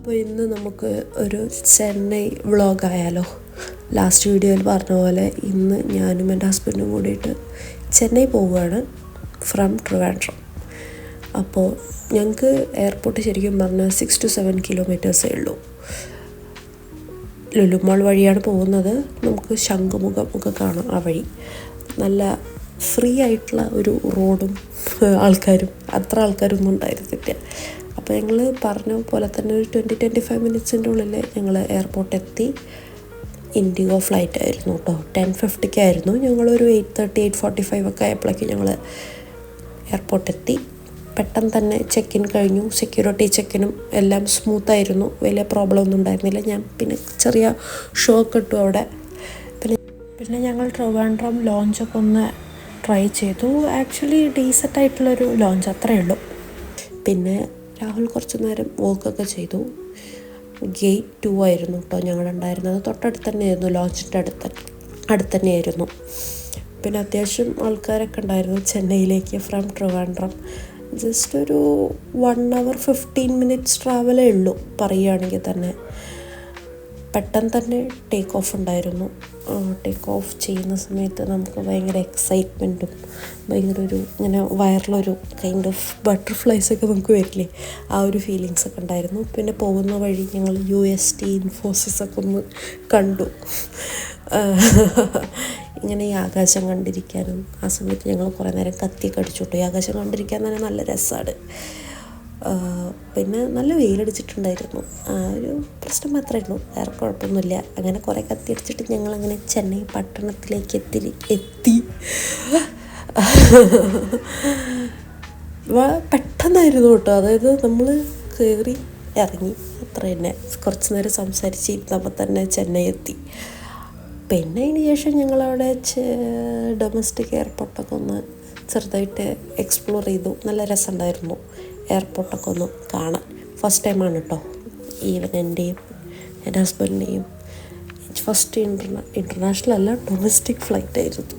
അപ്പോൾ ഇന്ന് നമുക്ക് ഒരു ചെന്നൈ വ്ളോഗായാലോ. ലാസ്റ്റ് വീഡിയോയിൽ പറഞ്ഞ പോലെ ഇന്ന് ഞാനും എൻ്റെ ഹസ്ബൻഡും കൂടിയിട്ട് ചെന്നൈ പോവുകയാണ് ഫ്രം ട്രിവാൻഡ്രം. അപ്പോൾ ഞങ്ങൾക്ക് എയർപോർട്ട് ശരിക്കും പറഞ്ഞാൽ 6 to 7 കിലോമീറ്റേഴ്സേ ഉള്ളൂ. ലുലു മോൾ വഴിയാണ് പോകുന്നത്. നമുക്ക് ശംഖുമുഖം ഒക്കെ കാണാം. ആ വഴി നല്ല ഫ്രീ ആയിട്ടുള്ള ഒരു റോഡും ആൾക്കാരും അത്ര ആൾക്കാരൊന്നും ഉണ്ടായിരുന്നില്ല. അപ്പോൾ ഞങ്ങൾ പറഞ്ഞ പോലെ തന്നെ ഒരു 20-25 മിനിറ്റ്സിൻ്റെ ഉള്ളിൽ ഞങ്ങൾ എയർപോർട്ട് എത്തി. ഇൻഡിഗോ ഫ്ലൈറ്റ് ആയിരുന്നു കേട്ടോ. 10:50 ഞങ്ങളൊരു 8:30 8:45 ഒക്കെ ആയപ്പോഴേക്കും ഞങ്ങൾ എയർപോർട്ട് എത്തി. പെട്ടെന്ന് തന്നെ ചെക്ക് ഇൻ കഴിഞ്ഞു. സെക്യൂരിറ്റി ചെക്കിനും എല്ലാം സ്മൂത്തായിരുന്നു. വലിയ പ്രോബ്ലം ഒന്നും ഉണ്ടായിരുന്നില്ല. ഞാൻ പിന്നെ ചെറിയ ഷോക്ക് ഇട്ടു അവിടെ. പിന്നെ ഞങ്ങൾ ട്രിവാൻഡ്രം ലോഞ്ചൊക്കെ ഒന്ന് ട്രൈ ചെയ്തു. ആക്ച്വലി ഡീസൻ്റ് ആയിട്ടുള്ളൊരു ലോഞ്ച് അത്രയേ ഉള്ളൂ. പിന്നെ രാഹുൽ കുറച്ച് നേരം വോക്കൊക്കെ ചെയ്തു. ഗേറ്റ് 2 ആയിരുന്നു കേട്ടോ ഞങ്ങളുണ്ടായിരുന്നത്. തൊട്ടടുത്ത് തന്നെയായിരുന്നു, ലോഞ്ചിൻ്റെ അടുത്ത് തന്നെയായിരുന്നു. പിന്നെ അത്യാവശ്യം ആൾക്കാരൊക്കെ ഉണ്ടായിരുന്നു. ചെന്നൈയിലേക്ക് ഫ്രം ട്രിവാൻഡ്രം ജസ്റ്റ് ഒരു 1 hour 15 minutes ട്രാവലേ ഉള്ളൂ പറയുകയാണെങ്കിൽ തന്നെ. പെട്ടെന്ന് തന്നെ ടേക്ക് ഓഫ് ഉണ്ടായിരുന്നു. ടേക്ക് ഓഫ് ചെയ്യുന്ന സമയത്ത് നമുക്ക് ഭയങ്കര എക്സൈറ്റ്മെൻറ്റും ഭയങ്കര ഒരു ഇങ്ങനെ വയറിലൊരു കൈൻഡ് ഓഫ് ബട്ടർഫ്ലൈസൊക്കെ നമുക്ക് വരില്ലേ, ആ ഒരു ഫീലിങ്സൊക്കെ ഉണ്ടായിരുന്നു. പിന്നെ പോകുന്ന വഴി ഞങ്ങൾ UST ഇൻഫോസിസൊക്കെ ഒന്ന് കണ്ടു. ഇങ്ങനെ ഈ ആകാശം കണ്ടിരിക്കാനും ആ സമയത്ത് ഞങ്ങൾ കുറേ നേരം കത്തിയൊക്കെ അടിച്ചോട്ടു. ഈ ആകാശം കണ്ടിരിക്കാൻ തന്നെ നല്ല രസമാണ്. പിന്നെ നല്ല വെയിലടിച്ചിട്ടുണ്ടായിരുന്നു. ആ ഒരു പ്രശ്നം മാത്രമേ ഉള്ളൂ, വേറെ കുഴപ്പമൊന്നുമില്ല. അങ്ങനെ കുറേ കത്തിയടിച്ചിട്ട് ഞങ്ങളങ്ങനെ ചെന്നൈ പട്ടണത്തിലേക്ക് എത്തി. പെട്ടെന്നായിരുന്നു കേട്ടോ. അതായത് നമ്മൾ കയറി ഇറങ്ങി അത്ര തന്നെ, കുറച്ച് നേരം സംസാരിച്ചിരുന്നപ്പോൾ തന്നെ ചെന്നൈ എത്തി. പിന്നെ അതിന് ശേഷം ഞങ്ങളവിടെ ഡൊമസ്റ്റിക് എയർപോർട്ടൊക്കെ ഒന്ന് ചെറുതായിട്ട് എക്സ്പ്ലോർ ചെയ്തു. നല്ല രസമുണ്ടായിരുന്നു എയർപോർട്ടൊക്കെ ഒന്ന് കാണാൻ. ഫസ്റ്റ് ടൈമാണ് കേട്ടോ ഈവൻ എൻ്റെയും എൻ്റെ ഹസ്ബൻഡിൻ്റെയും ഫസ്റ്റ് ഇൻ്റർനാഷണൽ അല്ല, ഡൊമസ്റ്റിക് ഫ്ലൈറ്റ് ആയിരുന്നു.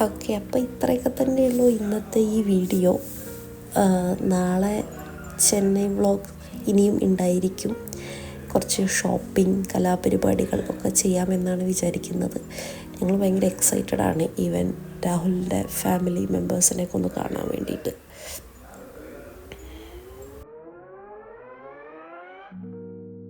ഓക്കെ, അപ്പോൾ ഇത്രയൊക്കെ തന്നെയുള്ളൂ ഇന്നത്തെ ഈ വീഡിയോ. നാളെ ചെന്നൈ വ്ളോഗ് ഇനിയും ഉണ്ടായിരിക്കും. കുറച്ച് ഷോപ്പിംഗ് കലാപരിപാടികൾ ഒക്കെ ചെയ്യാമെന്നാണ് വിചാരിക്കുന്നത്. ഞങ്ങൾ ഭയങ്കര എക്സൈറ്റഡ് ആണ് ഈവൻ രാഹുലിൻ്റെ ഫാമിലി മെമ്പേഴ്സിനെയൊക്കെ ഒന്ന് കാണാൻ വേണ്ടിയിട്ട്.